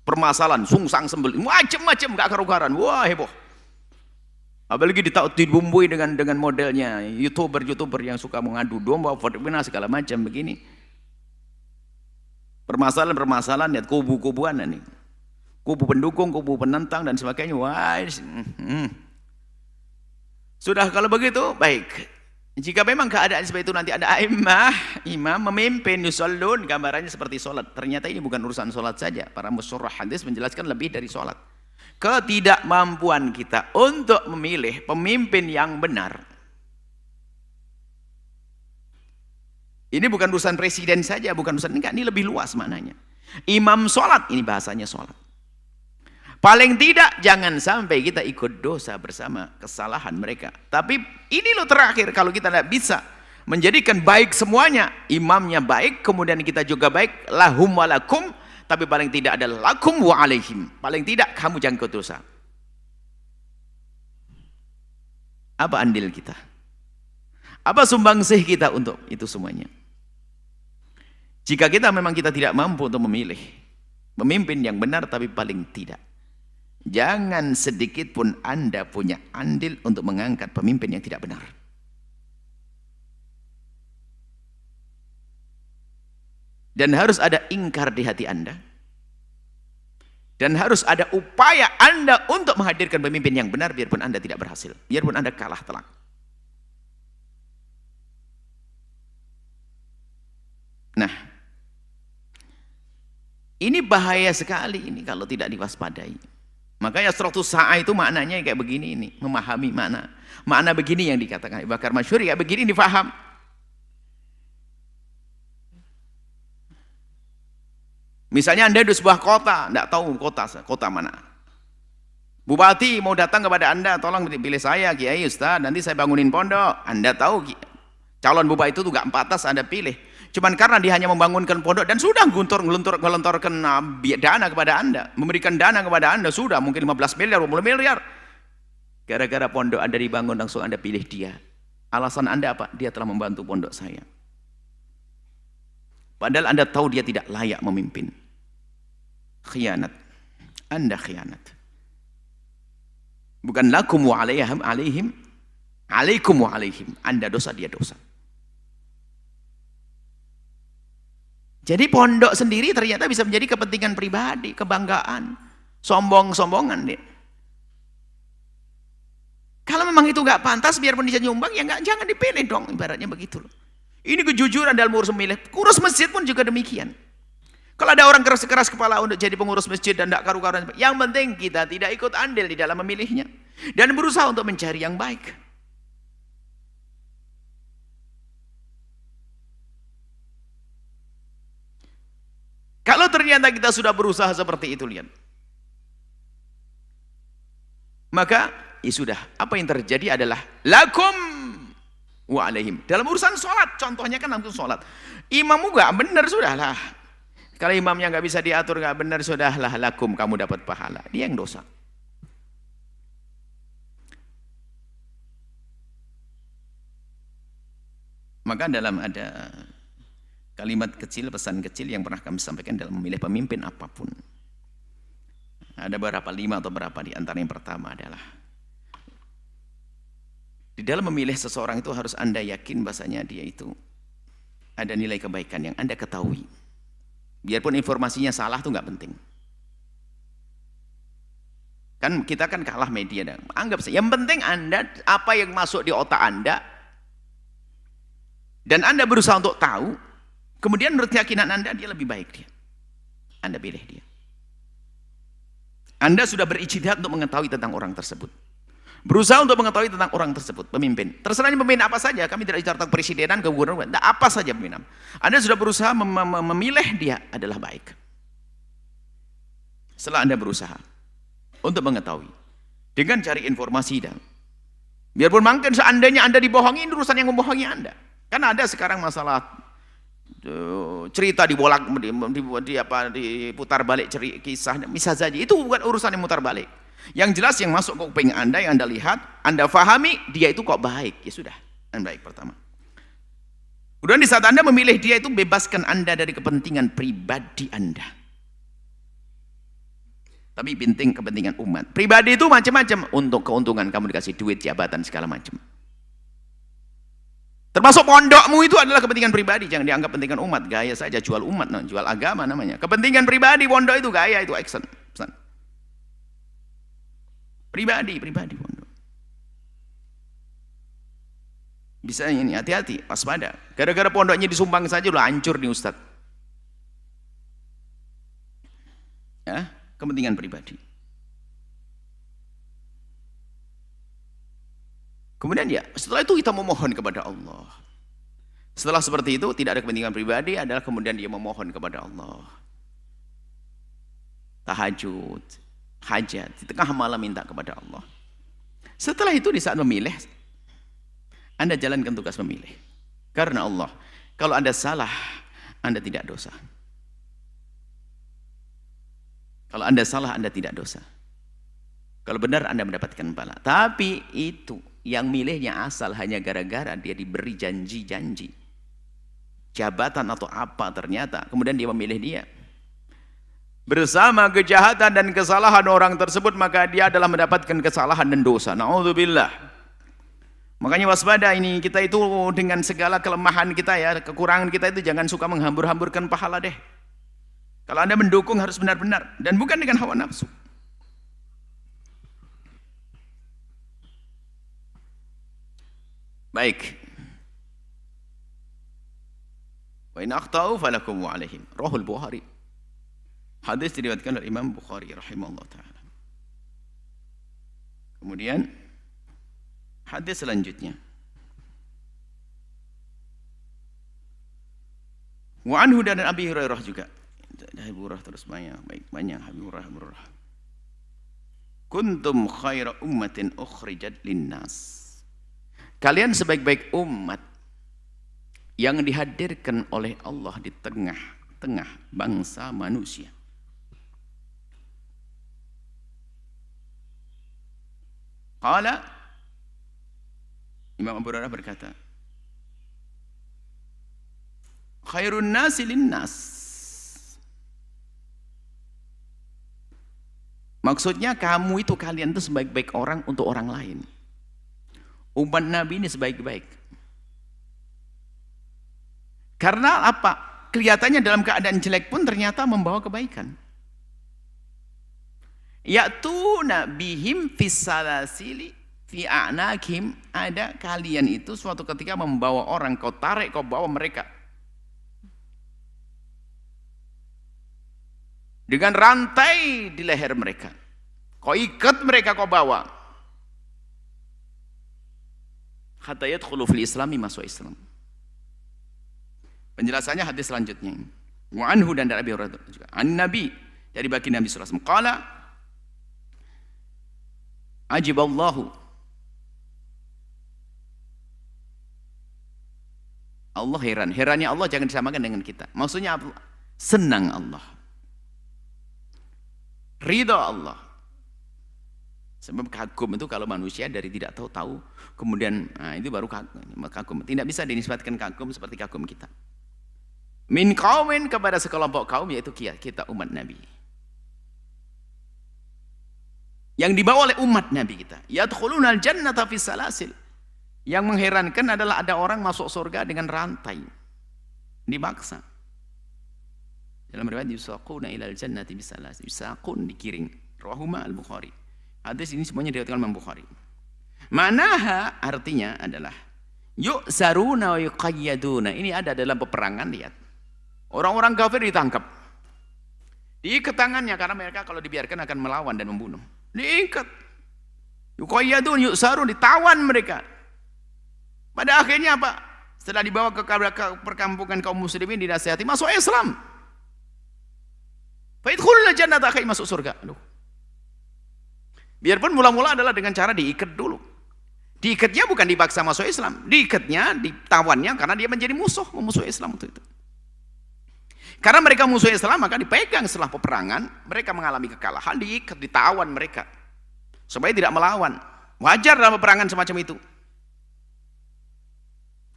Permasalahan, sungsang sembel, macam-macam gak karu-karuan. Wah heboh. Apalagi dibumbui dengan modelnya youtuber yang suka mengadu domba, fitnah segala macam begini. Permasalahan lihat kubu-kubuan nih. Kubu pendukung, kubu penentang dan sebagainya. Wah, sudah kalau begitu baik. Jika memang keadaan seperti itu nanti ada imam memimpin yusallun, gambarannya seperti sholat. Ternyata ini bukan urusan sholat saja. Para musyurah hadis menjelaskan lebih dari sholat. Ketidakmampuan kita untuk memilih pemimpin yang benar. Ini bukan urusan presiden saja, bukan urusan enggak, ini lebih luas maknanya. Imam sholat, ini bahasanya sholat. Paling tidak jangan sampai kita ikut dosa bersama kesalahan mereka. Tapi ini loh terakhir, kalau kita tidak bisa menjadikan baik semuanya, imamnya baik, kemudian kita juga baik, lahum walakum, tapi paling tidak ada lakum wa alaihim. Paling tidak kamu jangan ikut dosa. Apa andil kita? Apa sumbangsih kita untuk itu semuanya? Jika memang kita tidak mampu untuk memilih pemimpin yang benar, tapi paling tidak jangan sedikit pun Anda punya andil untuk mengangkat pemimpin yang tidak benar. Dan harus ada ingkar di hati Anda. Dan harus ada upaya Anda untuk menghadirkan pemimpin yang benar biarpun Anda tidak berhasil. Biarpun Anda kalah telak. Nah, ini bahaya sekali ini kalau tidak diwaspadai. Makanya asratus sa'ah itu maknanya kayak begini ini, memahami makna begini yang dikatakan Abu Bakar Masyhur, ya begini difaham. Misalnya Anda di sebuah kota, tidak tahu kota mana. Bupati mau datang kepada Anda, tolong pilih saya Kiai Ustaz, nanti saya bangunin pondok. Anda tahu calon bupati itu gak pantas Anda pilih. Cuman karena dia hanya membangunkan pondok dan sudah gelontorkan dana kepada Anda, memberikan dana kepada Anda, sudah mungkin 15 miliar, 20 miliar. Gara-gara pondok Anda dibangun, langsung Anda pilih dia. Alasan Anda apa? Dia telah membantu pondok saya. Padahal Anda tahu dia tidak layak memimpin. Khianat. Anda khianat. Bukan lakum wa alaihim, alaikum wa alaihim. Anda dosa, dia dosa. Jadi pondok sendiri ternyata bisa menjadi kepentingan pribadi, kebanggaan, sombong-sombongan. Kalau memang itu nggak pantas, biarpun dia nyumbang, ya jangan dipilih dong, ibaratnya begitu loh. Ini kejujuran dalam urus memilih. Urus masjid pun juga demikian. Kalau ada orang keras kepala untuk jadi pengurus masjid dan tidak karu-karuan, yang penting kita tidak ikut andil di dalam memilihnya dan berusaha untuk mencari yang baik. Kalau ternyata kita sudah berusaha seperti itu, lihat, maka ya sudah, apa yang terjadi adalah lakum wa alaihim. Dalam urusan sholat, contohnya kan langsung sholat, imammu gak benar, sudahlah. Kalau imamnya gak bisa diatur, gak benar, sudahlah, lakum, kamu dapat pahala, dia yang dosa. Maka dalam ada kalimat kecil, pesan kecil yang pernah kami sampaikan dalam memilih pemimpin apapun. Ada beberapa, 5 atau berapa di antara. Yang pertama adalah di dalam memilih seseorang itu harus Anda yakin bahasanya dia itu ada nilai kebaikan yang Anda ketahui. Biarpun informasinya salah itu nggak penting. Kan kita kan kalah media, anggap saja. Yang penting Anda apa yang masuk di otak Anda dan Anda berusaha untuk tahu. Kemudian menurut keyakinan Anda dia lebih baik dia. Anda pilih dia. Anda sudah berijtihad untuk mengetahui tentang orang tersebut. Berusaha untuk mengetahui tentang orang tersebut, pemimpin. Terserah pemimpin apa saja, kami tidak bicara tentang presiden, gubernur, apa saja pemimpin. Anda sudah berusaha memilih dia adalah baik. Setelah Anda berusaha untuk mengetahui, dengan cari informasi dan biarpun mungkin seandainya Anda dibohongi, ini urusan yang membohongi Anda. Kan ada sekarang masalah cerita diputar balik kisah, bisa saja itu bukan urusan yang mutar balik. Yang jelas yang masuk ke kuping Anda, yang Anda lihat, Anda fahami, dia itu kok baik. Ya sudah, yang baik pertama. Kemudian di saat Anda memilih dia itu, bebaskan Anda dari kepentingan pribadi Anda. Tapi penting kepentingan umat. Pribadi itu macam-macam. Untuk keuntungan kamu dikasih duit, jabatan, segala macam. Termasuk pondokmu itu adalah kepentingan pribadi. Jangan dianggap kepentingan umat. Gaya saja, jual umat, jual agama namanya. Kepentingan pribadi, pondok itu gaya, itu action. Pribadi pondok. Bisa ini, hati-hati, waspada. Gara-gara pondoknya disumbang saja udah hancur nih Ustaz. Ya, kepentingan pribadi. Kemudian ya, setelah itu kita memohon kepada Allah. Setelah seperti itu, tidak ada kepentingan pribadi, adalah kemudian dia memohon kepada Allah. Tahajud, hajat, di tengah malam minta kepada Allah. Setelah itu di saat memilih, Anda jalankan tugas memilih. Karena Allah, kalau Anda salah, Anda tidak dosa. Kalau Anda salah, Anda tidak dosa. Kalau benar, Anda mendapatkan pahala. Tapi itu, yang milihnya asal hanya gara-gara dia diberi janji-janji. Jabatan atau apa ternyata. Kemudian dia memilih dia. Bersama kejahatan dan kesalahan orang tersebut, maka dia adalah mendapatkan kesalahan dan dosa. Na'udzubillah. Makanya waspada ini, kita itu dengan segala kelemahan kita ya, kekurangan kita itu jangan suka menghambur-hamburkan pahala deh. Kalau Anda mendukung harus benar-benar, dan bukan dengan hawa nafsu. Baik. Wa in akhtau falakum wa alaihim. Rahul Bukhari. Hadis diriwayatkan oleh Imam Bukhari rahimahullah taala. Kemudian hadis selanjutnya. Wa anhu dan Abi Hurairah juga. Abu Hurairah terus banyak Abi Hurairah. Kuntum khaira ummatin ukhrijat linnas. Kalian sebaik-baik umat yang dihadirkan oleh Allah di tengah-tengah bangsa manusia. Qala, Imam Abu Hurairah berkata, khairun nasi linnas. Maksudnya kamu itu, kalian itu sebaik-baik orang untuk orang lain. Umat Nabi ini sebaik-baik. Karena apa? Kelihatannya dalam keadaan jelek pun ternyata membawa kebaikan. Ya'tuna bihim fissalasili fi a'nakim. Ada kalian itu suatu ketika membawa orang, kau tarik, kau bawa mereka dengan rantai di leher mereka, kau ikat mereka, kau bawa hatta yadkhulu fil islami, masuk Islam. Penjelasannya hadis selanjutnya. Wa anhu dan dari Abi Hurairah juga. An Nabi, dari baginda Nabi sallallahu alaihi wasallam, qala ajiballahu, Allah heran. Herannya Allah jangan disamakan dengan kita. Maksudnya apa? Senang Allah, ridha Allah. Sebab kagum itu kalau manusia dari tidak tahu kemudian itu baru kagum. Tidak bisa dinisbatkan kagum seperti kagum kita. Min qaumin, kepada sekelompok kaum, yaitu kita umat Nabi. Yang dibawa oleh umat Nabi kita. Yadkhulunal jannata fis salasil. Yang mengherankan adalah ada orang masuk surga dengan rantai. Dibaksa. Dalam riwayat yusaquna ilal jannati bis salasil. Yusaqun, dikiring. Rawahuma al-Bukhari. Hadis ini semuanya diriwayatkan Imam Bukhari. Manaha artinya adalah yu'zaruna wa yuqayyaduna. Ini ada dalam peperangan, lihat. Orang-orang kafir ditangkap. Diikat tangannya karena mereka kalau dibiarkan akan melawan dan membunuh. Diikat. Yuqayyadun yu'sarun, ditawan mereka. Pada akhirnya apa? Setelah dibawa ke perkampungan kaum muslimin, dinasihati masuk Islam. Faidkhulul jannata, akhirnya masuk surga. Aduh. Biarpun mula-mula adalah dengan cara diikat dulu. Diikatnya bukan dipaksa masuk Islam, diikatnya, ditawannya karena dia menjadi musuh, memusuhi Islam itu. Karena mereka musuh Islam, maka dipegang setelah peperangan, mereka mengalami kekalahan, diikat, ditawan mereka supaya tidak melawan. Wajar dalam peperangan semacam itu.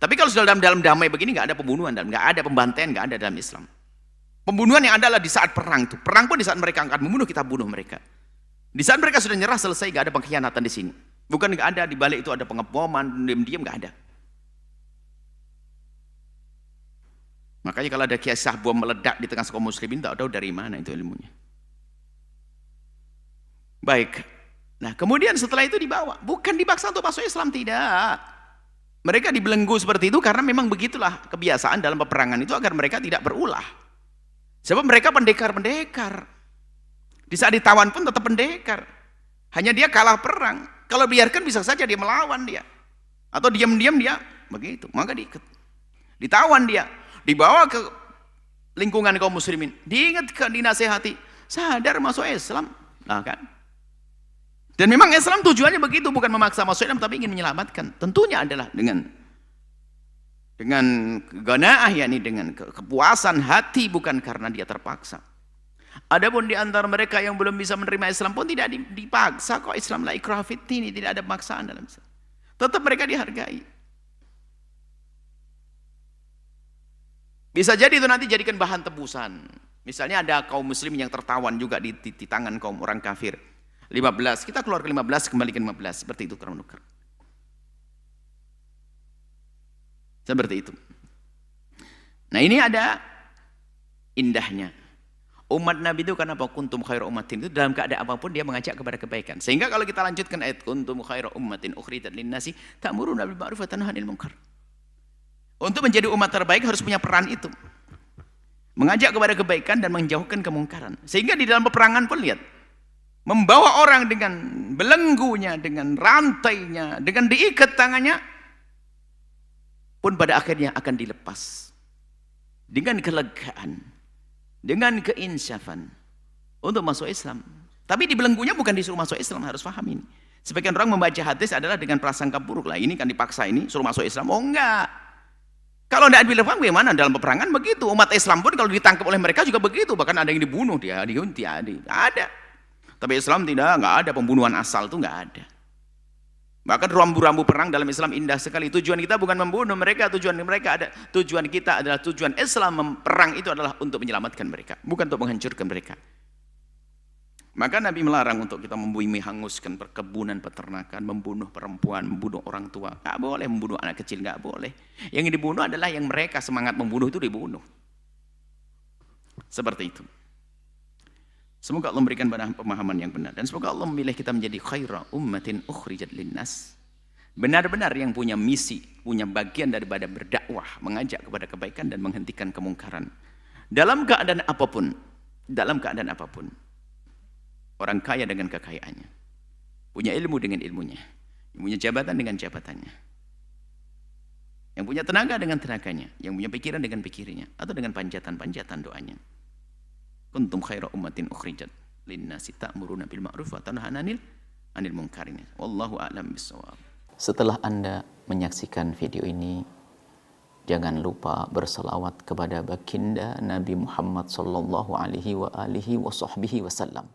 Tapi kalau sudah dalam damai begini, nggak ada pembunuhan, nggak ada pembantaian, nggak ada dalam Islam. Pembunuhan yang adalah di saat perang itu. Perang pun di saat mereka akan membunuh, kita bunuh mereka. Di saat mereka sudah nyerah, selesai, nggak ada pengkhianatan di sini. Bukan nggak ada, di balik itu ada pengeboman, diam-diam, nggak ada. Makanya kalau ada kisah bom meledak di tengah kaum muslimin, tak tahu dari mana itu ilmunya. Baik. Nah, kemudian setelah itu dibawa, bukan dipaksa untuk masuk Islam, tidak. Mereka dibelenggu seperti itu karena memang begitulah kebiasaan dalam peperangan itu agar mereka tidak berulah. Sebab mereka pendekar-pendekar. Di saat ditawan pun tetap pendekar. Hanya dia kalah perang. Kalau biarkan bisa saja dia melawan dia. Atau diam-diam dia begitu. Maka diikat. Ditawan dia. Dibawa ke lingkungan kaum muslimin. Diingatkan, dinasehati. Sadar masuk Islam. Nah kan. Dan memang Islam tujuannya begitu. Bukan memaksa masuk Islam tapi ingin menyelamatkan. Tentunya adalah dengan ganaah, yakni dengan kepuasan hati, bukan karena dia terpaksa. Adapun di antara mereka yang belum bisa menerima Islam pun tidak dipaksa kok. Islam la ikraha fid din, tidak ada paksaan dalam Islam. Tetap mereka dihargai. Bisa jadi itu nanti jadikan bahan tebusan. Misalnya ada kaum muslim yang tertawan juga di tangan kaum orang kafir. 15, kita keluar ke 15, kembali ke 15, seperti itu kurang nuker. Seperti itu. Nah, ini ada indahnya. Umat Nabi itu karena apa? Kuntum khairu ummatin, itu dalam keadaan apapun dia mengajak kepada kebaikan. Sehingga kalau kita lanjutkan ayat kuntum khairu ummatin ukhrijat lin-nasi ta'muruna bil ma'ruf wa tanhauna 'anil munkar. Untuk menjadi umat terbaik harus punya peran itu. Mengajak kepada kebaikan dan menjauhkan kemungkaran. Sehingga di dalam peperangan pun lihat, membawa orang dengan belenggunya, dengan rantainya, dengan diikat tangannya, pun pada akhirnya akan dilepas. Dengan kelegaan, dengan keinsafan untuk masuk Islam. Tapi di belenggunya bukan disuruh masuk Islam, harus paham ini. Sebagian orang membaca hadis adalah dengan prasangka buruk lah. Ini kan dipaksa ini, suruh masuk Islam. Oh enggak. Kalau tidak dilepas bagaimana? Dalam peperangan begitu. Umat Islam pun kalau ditangkap oleh mereka juga begitu. Bahkan ada yang dibunuh, dia dihunti, ada. Tapi Islam tidak, enggak ada pembunuhan asal itu enggak ada. Bahkan rambu-rambu perang dalam Islam indah sekali. Tujuan kita bukan membunuh mereka, tujuan kita adalah tujuan Islam perang itu adalah untuk menyelamatkan mereka, bukan untuk menghancurkan mereka. Maka Nabi melarang untuk kita menghanguskan perkebunan, peternakan, membunuh perempuan, membunuh orang tua. Nggak boleh membunuh anak kecil, nggak boleh. Yang dibunuh adalah yang mereka semangat membunuh itu dibunuh. Seperti itu. Semoga Allah memberikan pemahaman yang benar. Dan semoga Allah memilih kita menjadi khaira ummatin ukhrijat linnas. Benar-benar yang punya misi, punya bagian daripada berdakwah, mengajak kepada kebaikan dan menghentikan kemungkaran. Dalam keadaan apapun. Orang kaya dengan kekayaannya. Punya ilmu dengan ilmunya. Yang punya jabatan dengan jabatannya. Yang punya tenaga dengan tenaganya. Yang punya pikiran dengan pikirannya. Atau dengan panjatan-panjatan doanya. Kuntum khaira ummatin ukhrijat linnasi ta'muruna bil ma'ruf wa tanhauna 'anil munkar. Wallahu a'lam bissawab. Setelah Anda menyaksikan video ini, jangan lupa berselawat kepada baginda Nabi Muhammad sallallahu alaihi wa alihi wa sahbihi wasallam.